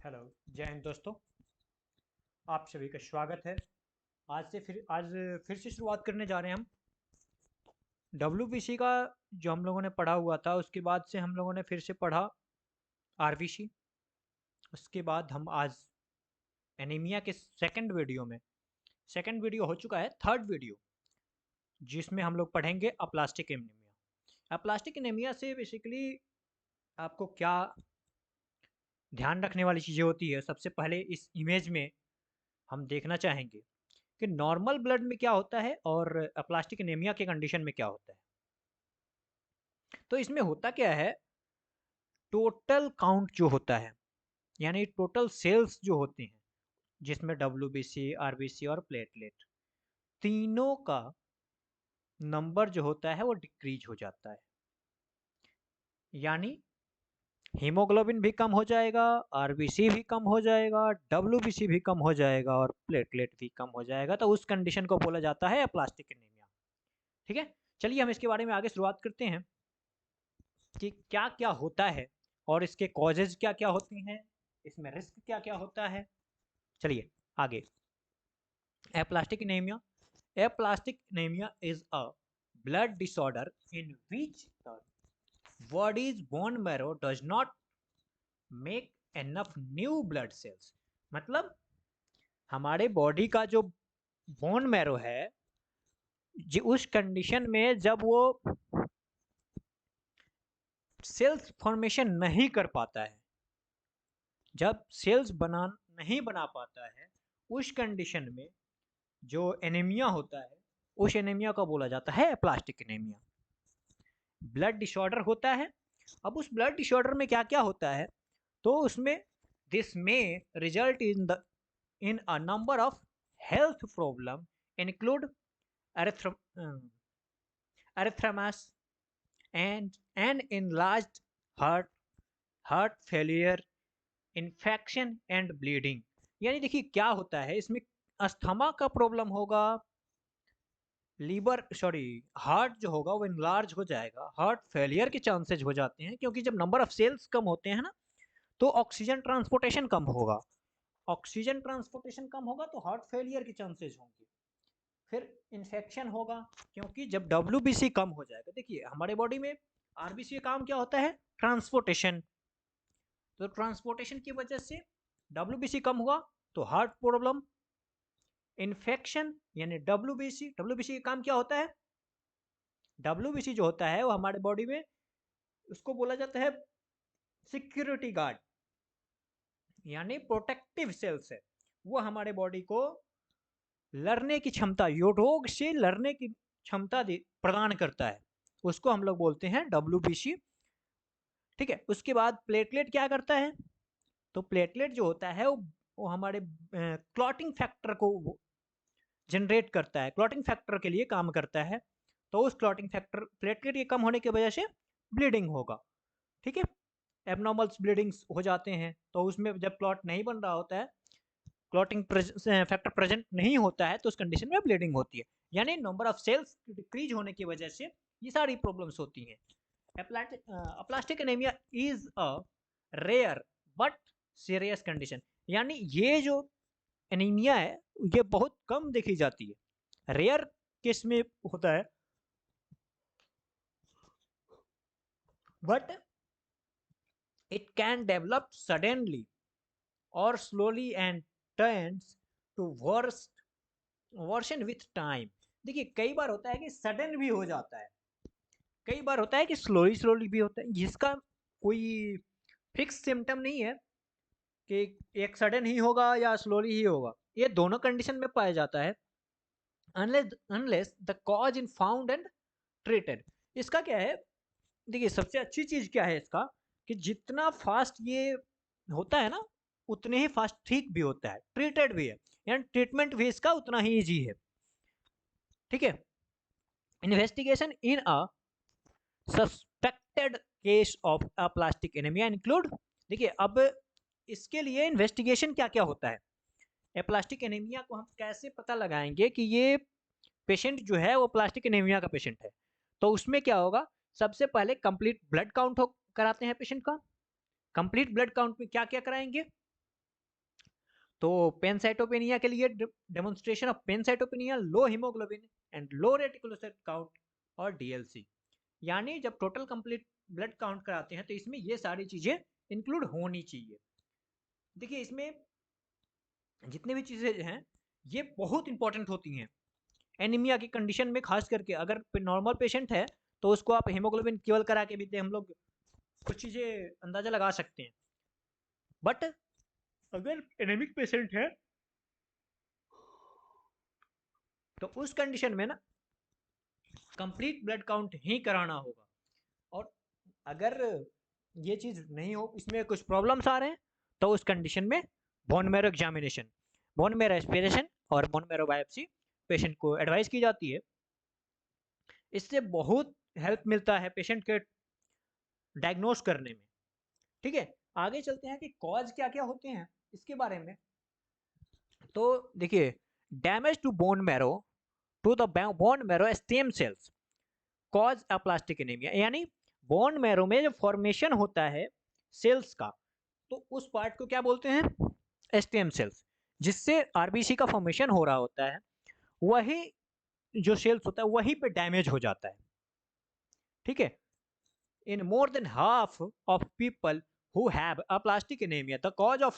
Hello. जय हिंद दोस्तों। आप सभी का स्वागत है। आज फिर से शुरुआत करने जा रहे हैं हम डब्ल्यूबीसी का। जो हम लोगों ने पढ़ा हुआ था उसके बाद से हम लोगों ने फिर से पढ़ा आरबीसी। उसके बाद हम आज एनीमिया के सेकंड वीडियो हो चुका है, थर्ड वीडियो, जिसमें हम लोग पढ़ेंगे अप्लास्टिक एनीमिया। अप्लास्टिक एनीमिया से बेसिकली आपको क्या ध्यान रखने वाली चीज़ें होती है। सबसे पहले इस इमेज में हम देखना चाहेंगे कि नॉर्मल ब्लड में क्या होता है और अप्लास्टिक एनीमिया के कंडीशन में क्या होता है। तो इसमें होता क्या है, टोटल काउंट जो होता है, यानी टोटल सेल्स जो होते हैं, जिसमें डब्ल्यूबीसी, आरबीसी और प्लेटलेट, तीनों का नंबर जो होता है वो डिक्रीज हो जाता है। यानी हीमोग्लोबिन भी कम हो जाएगा, आरबीसी भी कम हो जाएगा, डब्ल्यूबीसी भी कम हो जाएगा और प्लेटलेट भी कम हो जाएगा। तो उस कंडीशन को बोला जाता है अप्लास्टिक एनीमिया। ठीक है, चलिए हम इसके बारे में आगे शुरुआत करते हैं कि क्या क्या होता है और इसके कॉजेज क्या क्या होती हैं, इसमें रिस्क क्या क्या होता है। चलिए आगे। Aplastic anaemia. Aplastic anaemia is a blood disorder in which the bodies bone marrow does not make enough new blood cells. मतलब हमारे बॉडी का जो बोन मैरो है, उस कंडीशन में जब वो सेल्स फॉर्मेशन नहीं कर पाता है, जब सेल्स नहीं बना पाता है, उस कंडीशन में जो एनीमिया होता है, उस एनीमिया को बोला जाता है एप्लास्टिक एनीमिया। ब्लड डिसऑर्डर होता है। अब उस ब्लड डिसऑर्डर में क्या क्या होता है, तो उसमें this may result in a number of health problem include erythemas and an enlarged heart failure, infection and bleeding. यानी देखिए क्या होता है इसमें, अस्थमा का प्रॉब्लम होगा, हार्ट जो होगा वो इनलार्ज हो जाएगा, हार्ट फेलियर के चांसेज हो जाते हैं, क्योंकि जब नंबर ऑफ सेल्स कम होते हैं ना, तो ऑक्सीजन ट्रांसपोर्टेशन कम होगा। ऑक्सीजन ट्रांसपोर्टेशन कम होगा तो हार्ट फेलियर के चांसेस होंगे। फिर इन्फेक्शन होगा, क्योंकि जब डब्ल्यूबीसी कम हो जाएगा, देखिए हमारे बॉडी में आरबीसी का काम क्या होता है, ट्रांसपोर्टेशन। तो ट्रांसपोर्टेशन की वजह से डब्ल्यूबीसी कम हुआ तो हार्ट प्रॉब्लम, इन्फेक्शन, यानी डब्ल्यूबीसी का काम क्या होता है, डब्ल्यूबीसी जो होता है वो हमारे बॉडी में, उसको बोला जाता है सिक्योरिटी गार्ड, यानी प्रोटेक्टिव सेल्स है। वो हमारे बॉडी को लड़ने की क्षमता, यो रोग से लड़ने की क्षमता प्रदान करता है। उसको हम लोग बोलते हैं डब्ल्यूबीसी। ठीक है, उसके बाद प्लेटलेट क्या करता है, तो प्लेटलेट जो होता है वो हमारे क्लॉटिंग फैक्टर को जनरेट करता है, क्लॉटिंग फैक्टर के लिए काम करता है। तो उस क्लॉटिंग फैक्टर, प्लेटलेट के कम होने की वजह से ब्लीडिंग होगा। ठीक है, एबनॉर्मल्स ब्लीडिंग्स हो जाते हैं, तो उसमें जब क्लॉट नहीं बन रहा होता है, क्लॉटिंग फैक्टर प्रेजेंट नहीं होता है, तो उस कंडीशन में ब्लीडिंग होती है। यानी नंबर ऑफ सेल्स डिक्रीज होने की वजह से ये सारी प्रॉब्लम्स होती हैं। Aplastic anaemia is a rare but serious condition. यानी ये जो एनीमिया है ये बहुत कम देखी जाती है, रेयर केस में होता है, but it can develop suddenly or slowly and turns to worsen with time. देखिए कई बार होता है कि सडन भी हो जाता है, कई बार होता है कि स्लोली स्लोली भी होता है, जिसका कोई फिक्स सिम्टम नहीं है कि एक सडन ही होगा या स्लोली ही होगा। ये दोनों कंडीशन में पाया जाता है, unless the cause in found and treated. इसका क्या है, देखिए सबसे अच्छी चीज क्या है इसका, कि जितना फास्ट ये होता है ना, उतने ही फास्ट ठीक भी होता है, ट्रीटेड भी है, यानी ट्रीटमेंट भी इसका उतना ही इजी है। ठीक है, investigation in a suspected case of a plastic anaemia include. देखिए अब इसके लिए इन्वेस्टिगेशन क्या क्या होता है, प्लास्टिक एनीमिया को हम कैसे पता लगाएंगे कि ये पेशेंट जो है वो प्लास्टिक एनीमिया का पेशेंट है। तो उसमें क्या होगा, सबसे पहले कंप्लीट ब्लड काउंट कराते हैं पेशेंट का। कंप्लीट ब्लड काउंट में क्या क्या कराएंगे, तो पेनसाइटोपेनिया के लिए demonstration of pancytopenia, low haemoglobin and low reticulocyte count और डीएलसी, यानी जब टोटल कंप्लीट ब्लड काउंट कराते हैं तो इसमें ये सारी चीजें इंक्लूड होनी चाहिए। देखिए इसमें जितने भी चीजें हैं ये बहुत इंपॉर्टेंट होती हैं एनीमिया की कंडीशन में, खास करके अगर नॉर्मल पेशेंट है तो उसको आप हीमोग्लोबिन केवल करा के भी हम लोग कुछ चीजें अंदाजा लगा सकते हैं, बट अगर एनीमिक पेशेंट है तो उस कंडीशन में ना कंप्लीट ब्लड काउंट ही कराना होगा। और अगर ये चीज नहीं हो, इसमें कुछ प्रॉब्लम्स आ रहे हैं, तो उस कंडीशन में bone marrow examination, bone marrow aspiration और बोन मैरो बायोप्सी पेशेंट को एडवाइस की जाती है। इससे बहुत हेल्प मिलता है पेशेंट के डायग्नोस करने में। ठीक है, आगे चलते हैं कि कॉज क्या क्या होते हैं इसके बारे में। तो देखिए, damage to bone marrow, to the bone marrow stem cells cause aplastic anaemia, यानी बोन मैरो में जो फॉर्मेशन होता है सेल्स का, तो उस पार्ट को क्या बोलते हैं, स्टेम सेल्स, जिससे आरबीसी का फॉर्मेशन हो रहा होता है, वही जो सेल्स होता है वहीं पे डैमेज हो जाता है। ठीक है, in more than half of people who have aplastic anemia the cause of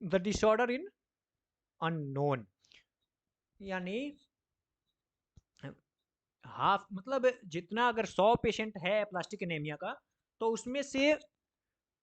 the disorder in unknown, यानी हाफ मतलब जितना, अगर 100 पेशेंट है प्लास्टिक एनीमिया का, तो उसमें से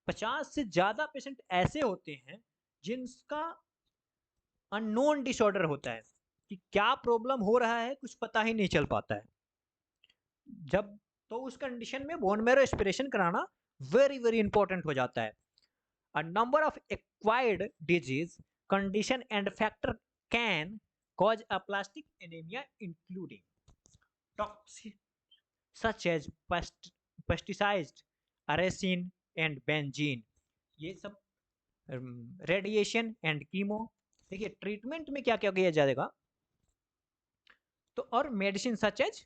50 से ज्यादा पेशेंट ऐसे होते हैं जिनका अननोन डिसऑर्डर होता है, कि क्या प्रॉब्लम हो रहा है कुछ पता ही नहीं चल पाता है। जब तो उस कंडीशन में बोन मैरो एस्पिरेशन कराना वेरी वेरी इंपॉर्टेंट हो जाता है। A number of acquired disease, condition and factor can cause aplastic anemia, including toxic such as pesticides, aracin and benzene, ये सब रेडिएशन एंड कीमो। देखिए ट्रीटमेंट में क्या क्या किया जाएगा, तो और मेडिसिन सच एज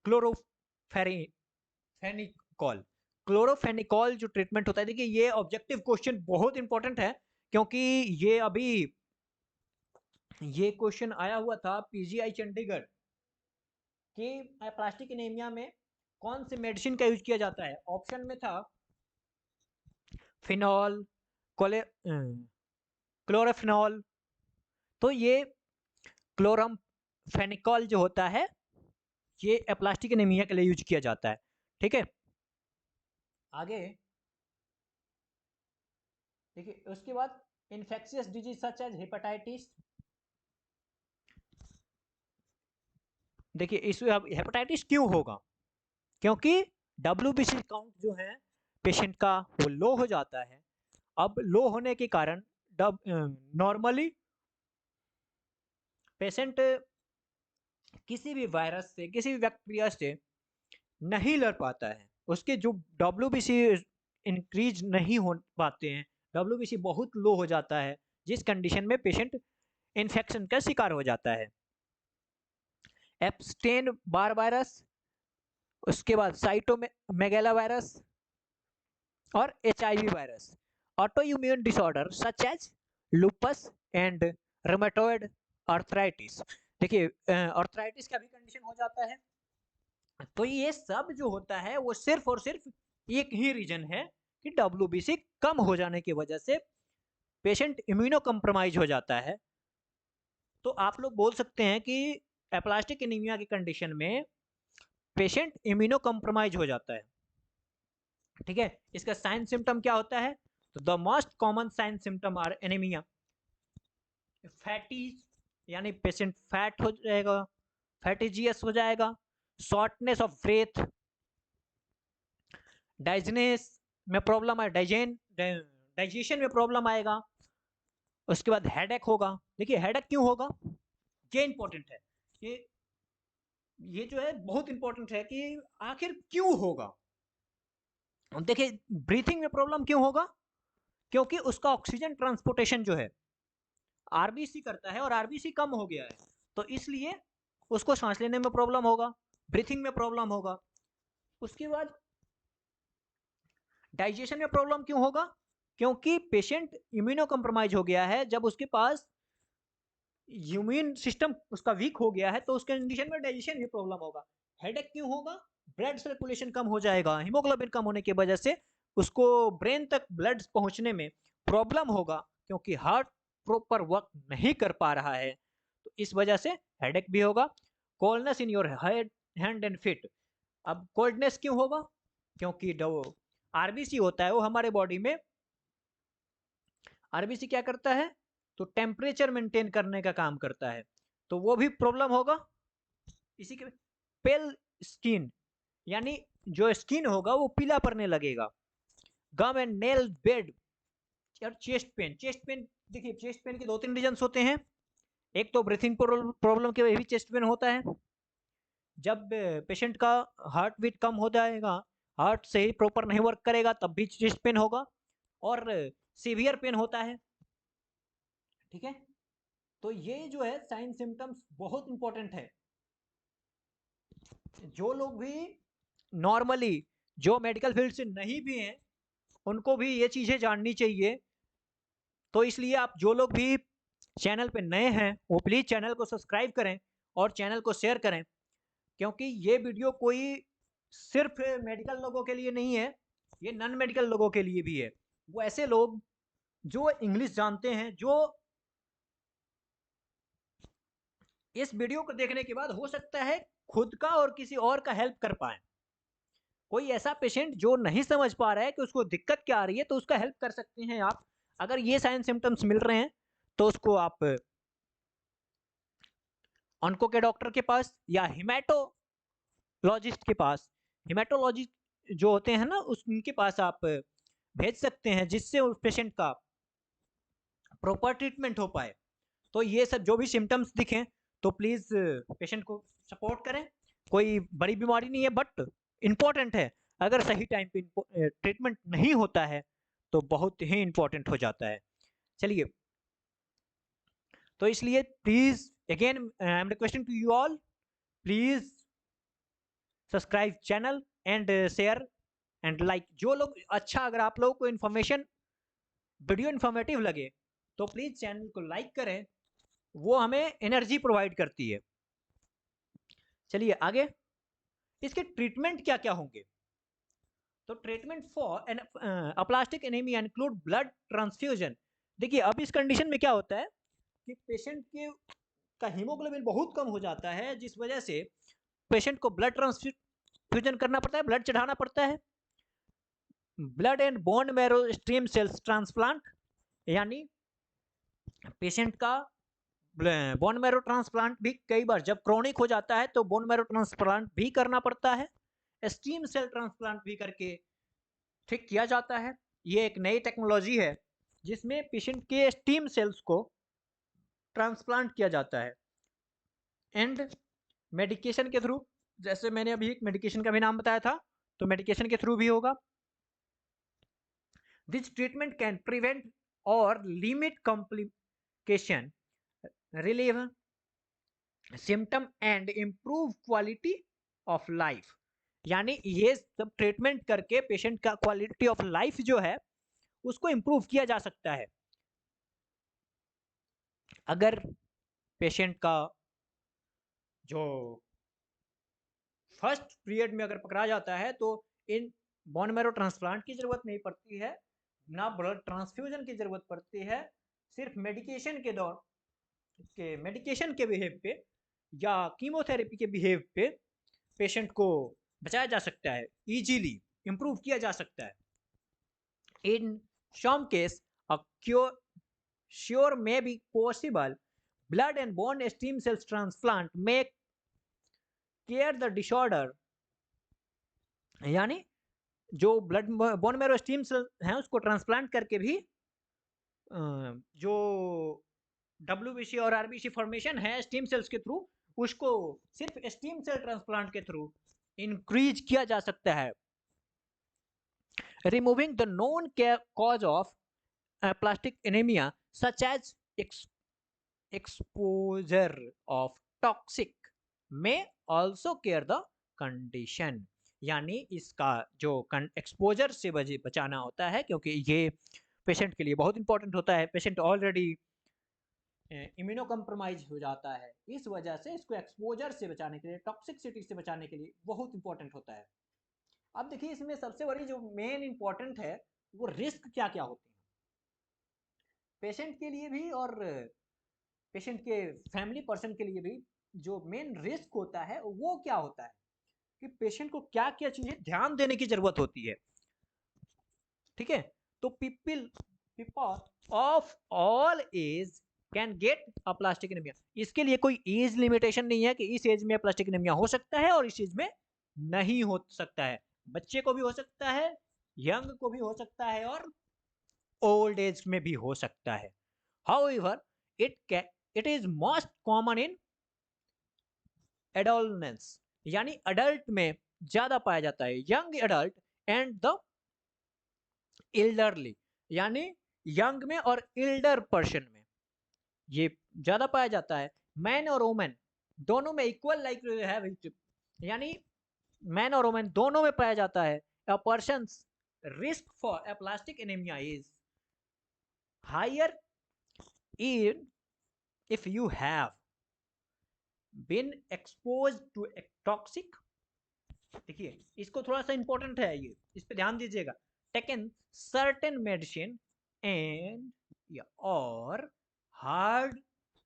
क्लोरोफेनिकॉल, क्लोरोफेनिकॉल जो ट्रीटमेंट होता है। देखिए ये ऑब्जेक्टिव क्वेश्चन बहुत इंपॉर्टेंट है, क्योंकि ये अभी ये क्वेश्चन आया हुआ था पीजीआई चंडीगढ़ कि प्लास्टिक एनीमिया में कौन से मेडिसिन का यूज किया जाता है। ऑप्शन में था फिनॉल, क्लोरोफिनॉल, तो ये क्लोरमफेनिकॉल जो होता है ये प्लास्टिक एनीमिया के लिए यूज किया जाता है। ठीक है, आगे देखिए उसके बाद infectious disease such as hepatitis. देखिए इस हेपेटाइटिस क्यों होगा, क्योंकि डब्ल्यूबीसी काउंट जो है पेशेंट का वो लो हो जाता है। अब लो होने के कारण नॉर्मली पेशेंट किसी भी वायरस से, किसी भी बैक्टीरिया से नहीं लड़ पाता है, उसके जो डब्ल्यूबीसी इंक्रीज नहीं हो पाते हैं, डब्ल्यूबीसी बहुत लो हो जाता है, जिस कंडीशन में पेशेंट इन्फेक्शन का शिकार हो जाता है। एप्स्टेन बार वायरस, उसके बाद साइटोमेगाला वायरस और HIV virus, autoimmune disorder such as lupus and rheumatoid arthritis. देखिए आर्थराइटिस का भी कंडीशन हो जाता है। तो ये सब जो होता है वो सिर्फ और सिर्फ एक ही रीजन है कि डब्ल्यूबीसी कम हो जाने की वजह से पेशेंट इम्यूनो कम्प्रोमाइज हो जाता है। तो आप लोग बोल सकते हैं कि एप्लास्टिक एनीमिया की कंडीशन में पेशेंट इम्यूनो कम्प्रोमाइज हो जाता है। ठीक है, इसका साइन सिम्टम क्या होता है, तो the most common sign symptom are anaemia, fatty यानी पेशेंट फैट हो जाएगा, फैटिजियस हो जाएगा, शॉर्टनेस ऑफ ब्रेथ, डाइजनेस में प्रॉब्लम है, डाइजेशन में प्रॉब्लम आएगा, उसके बाद हेडेक होगा। देखिए हेडेक क्यों होगा, ये इंपॉर्टेंट है, ये जो है बहुत इंपॉर्टेंट है कि आखिर क्यों होगा। देखिए ब्रीथिंग में प्रॉब्लम क्यों होगा, क्योंकि उसका ऑक्सीजन ट्रांसपोर्टेशन जो है आरबीसी करता है और आरबीसी कम हो गया है, तो इसलिए उसको सांस लेने में प्रॉब्लम होगा, ब्रीथिंग में प्रॉब्लम होगा। उसके बाद डाइजेशन में प्रॉब्लम क्यों होगा, क्योंकि पेशेंट इम्यूनो कॉम्प्रोमाइज हो गया है। जब उसके पास इम्यून सिस्टम उसका वीक हो गया है तो उसके कंडीशन में डाइजेशन भी प्रॉब्लम होगा। हेडेक क्यों होगा? ब्लड सर्कुलेशन कम हो जाएगा, हीमोग्लोबिन कम होने की वजह से उसको ब्रेन तक ब्लड पहुंचने में प्रॉब्लम होगा, क्योंकि हार्ट प्रॉपर वर्क नहीं कर पा रहा है। तो इस वजह से हेडेक भी होगा। Coldness in your head hand and feet. अब कोल्डनेस क्यों होगा? क्योंकि जो आरबीसी होता है वो हमारे बॉडी में, आरबीसी क्या करता है? तो टेम्परेचर मेंटेन करने का काम करता है, तो वो भी प्रॉब्लम होगा। इसी के पेल स्किन, यानी जो स्किन होगा वो पीला पड़ने लगेगा। गम एंड नेल बेड और चेस्ट पेन। चेस्ट पेन, देखिए चेस्ट पेन के 2-3 रीजन होते हैं। एक तो ब्रीथिंग प्रॉब्लम के वजह भी चेस्ट पेन होता है। जब पेशेंट का हार्ट बीट कम हो जाएगा, हार्ट सही प्रॉपर नहीं वर्क करेगा, तब भी चेस्ट पेन होगा और सीवियर पेन होता है। ठीक है, तो ये जो है साइन सिम्टम्स बहुत इंपॉर्टेंट है। जो लोग भी नॉर्मली जो मेडिकल फील्ड से नहीं भी हैं उनको भी ये चीज़ें जाननी चाहिए। तो इसलिए आप जो लोग भी चैनल पे नए हैं वो प्लीज़ चैनल को सब्सक्राइब करें और चैनल को शेयर करें, क्योंकि ये वीडियो कोई सिर्फ मेडिकल लोगों के लिए नहीं है, ये नॉन मेडिकल लोगों के लिए भी है। वो ऐसे लोग जो इंग्लिश जानते हैं, जो इस वीडियो को देखने के बाद हो सकता है खुद का और किसी और का हेल्प कर पाए। कोई ऐसा पेशेंट जो नहीं समझ पा रहा है कि उसको दिक्कत क्या आ रही है, तो उसका हेल्प कर सकते हैं आप। अगर ये साइन सिम्टम्स मिल रहे हैं तो उसको आप ऑन्को के डॉक्टर के पास या हिमेटोलॉजिस्ट के पास, हिमेटोलॉजिस्ट जो होते हैं ना उनके पास आप भेज सकते हैं, जिससे उस पेशेंट का प्रॉपर ट्रीटमेंट हो पाए। तो ये सब जो भी सिम्टम्स दिखें तो प्लीज़ पेशेंट को सपोर्ट करें। कोई बड़ी बीमारी नहीं है, बट इम्पॉर्टेंट है। अगर सही टाइम पे ट्रीटमेंट नहीं होता है तो बहुत ही इम्पोर्टेंट हो जाता है। चलिए, तो इसलिए please again I am requesting to you all, please subscribe channel and share and like. जो लोग अच्छा, अगर आप लोगों को इन्फॉर्मेशन वीडियो इन्फॉर्मेटिव लगे तो प्लीज़ चैनल को लाइक करें, वो हमें एनर्जी प्रोवाइड करती है। चलिए आगे, इसके ट्रीटमेंट क्या क्या होंगे? तो treatment for an aplastic anaemia include blood transfusion. देखिए अब इस कंडीशन में क्या होता है कि पेशेंट के का हीमोग्लोबिन बहुत कम हो जाता है, जिस वजह से पेशेंट को ब्लड ट्रांसफ्यूजन करना पड़ता है, ब्लड चढ़ाना पड़ता है। Blood and bone marrow stem sales transplant, यानी पेशेंट का बोन मैरो ट्रांसप्लांट भी कई बार जब क्रॉनिक हो जाता है तो बोन मैरो ट्रांसप्लांट भी करना पड़ता है। स्टीम सेल ट्रांसप्लांट भी करके ठीक किया जाता है। ये एक नई टेक्नोलॉजी है जिसमें पेशेंट के स्टीम सेल्स को ट्रांसप्लांट किया जाता है। एंड मेडिकेशन के थ्रू, जैसे मैंने अभी एक मेडिकेशन का भी नाम बताया था, तो मेडिकेशन के थ्रू भी होगा। दिस ट्रीटमेंट कैन प्रिवेंट और limit complication, relieve symptom and improve quality of life. यानी ये सब ट्रीटमेंट करके पेशेंट का क्वालिटी ऑफ लाइफ जो है उसको इम्प्रूव किया जा सकता है। अगर पेशेंट का जो फर्स्ट पीरियड में अगर पकड़ा जाता है तो इन बोन मैरो ट्रांसप्लांट की जरूरत नहीं पड़ती है, ना ब्लड ट्रांसफ्यूजन की जरूरत पड़ती है। सिर्फ मेडिकेशन के दौर के मेडिकेशन के बिहेव पे या कीमोथेरेपी के बिहेव पे पेशेंट को बचाया जा सकता है, इजीली इंप्रूव किया जा सकता है। इन some case a cure may be possible. Blood and bone stem cells transplant may cure the disorder, यानी जो blood bone marrow stem cell हैं उसको ट्रांसप्लांट करके भी जो डब्ल्यूबीसी और आरबीसी फॉर्मेशन है स्टीम सेल्स के थ्रू, उसको सिर्फ स्टीम सेल ट्रांसप्लांट के थ्रू इंक्रीज किया जा सकता है। Removing the known cause of plastic anemia such as exposure of toxic may also cure the condition। यानी इसका जो एक्सपोजर से बचाना होता है, क्योंकि ये पेशेंट के लिए बहुत इंपॉर्टेंट होता है। पेशेंट ऑलरेडी इम्यूनो कम्प्रोमाइज हो जाता है, इस वजह से इसको एक्सपोजर से बचाने के लिए, टॉक्सिसिटी से बचाने के लिए बहुत इंपॉर्टेंट होता है। अब देखिए इसमें सबसे बड़ी जो मेन इंपॉर्टेंट है वो रिस्क क्या क्या होते हैं पेशेंट के लिए भी और पेशेंट के फैमिली पर्सन के लिए भी। जो मेन रिस्क होता है वो क्या होता है कि पेशेंट को क्या क्या चीजें ध्यान देने की जरूरत होती है। ठीक है, तो people of all age can get aplastic anaemia. इसके लिए कोई एज लिमिटेशन नहीं है कि इस एज में प्लास्टिक एनीमिया हो सकता है और इस एज में नहीं हो सकता है। बच्चे को भी हो सकता है, यंग को भी हो सकता है और ओल्ड एज में भी हो सकता है। However it is most common in adolescence, यानी अडल्ट में ज्यादा पाया जाता है, young adult and the elderly, यानी यंग में और एल्डर पर्सन में ये ज्यादा पाया जाता है। मैन और वुमेन दोनों में इक्वल लाइक है, यानी मैन और वुमेन दोनों में पाया जाता है। A person's risk for aplastic anaemia is higher in if you have been expose to toxic. देखिए इसको थोड़ा सा इंपॉर्टेंट है, ये इस पे ध्यान दीजिएगा। टेकन सर्टेन मेडिसिन एंड और हार्ड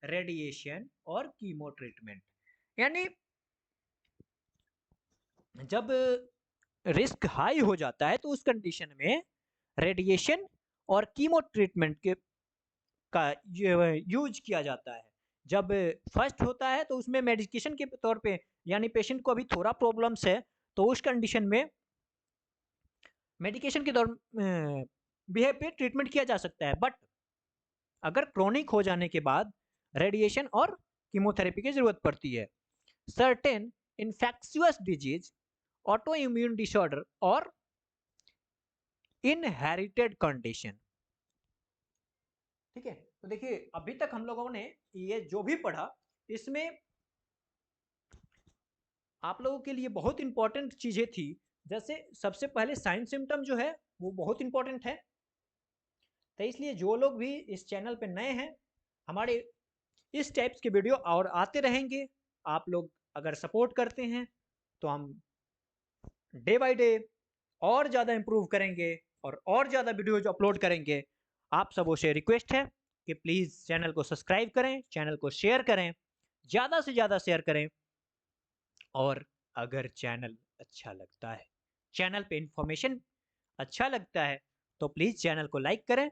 रेडिएशन और कीमो ट्रीटमेंट, यानी जब रिस्क हाई हो जाता है तो उस कंडीशन में रेडिएशन और कीमो ट्रीटमेंट के का यूज किया जाता है। जब फर्स्ट होता है तो उसमें मेडिकेशन के तौर पे, यानी पेशेंट को अभी थोड़ा प्रॉब्लम्स है तो उस कंडीशन में मेडिकेशन के दौर बिहेव पे ट्रीटमेंट किया जा सकता है। बट अगर क्रोनिक हो जाने के बाद रेडिएशन और कीमोथेरेपी की जरूरत पड़ती है। Certain infectious disease, auto immune disorder और इनहेरिटेड कंडीशन। ठीक है, तो देखिए अभी तक हम लोगों ने ये जो भी पढ़ा इसमें आप लोगों के लिए बहुत इंपॉर्टेंट चीजें थी। जैसे सबसे पहले साइन सिम्टम जो है वो बहुत इंपॉर्टेंट है, तो इसलिए जो लोग भी इस चैनल पे नए हैं, हमारे इस टाइप्स के वीडियो और आते रहेंगे। आप लोग अगर सपोर्ट करते हैं तो हम डे बाय डे और ज़्यादा इम्प्रूव करेंगे और ज़्यादा वीडियोज अपलोड करेंगे। आप सबों से रिक्वेस्ट है कि प्लीज़ चैनल को सब्सक्राइब करें, चैनल को शेयर करें, ज़्यादा से ज़्यादा शेयर करें। और अगर चैनल अच्छा लगता है, चैनल पे इंफॉर्मेशन अच्छा लगता है तो प्लीज़ चैनल को लाइक करें।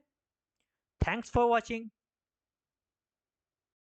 Thanks for watching.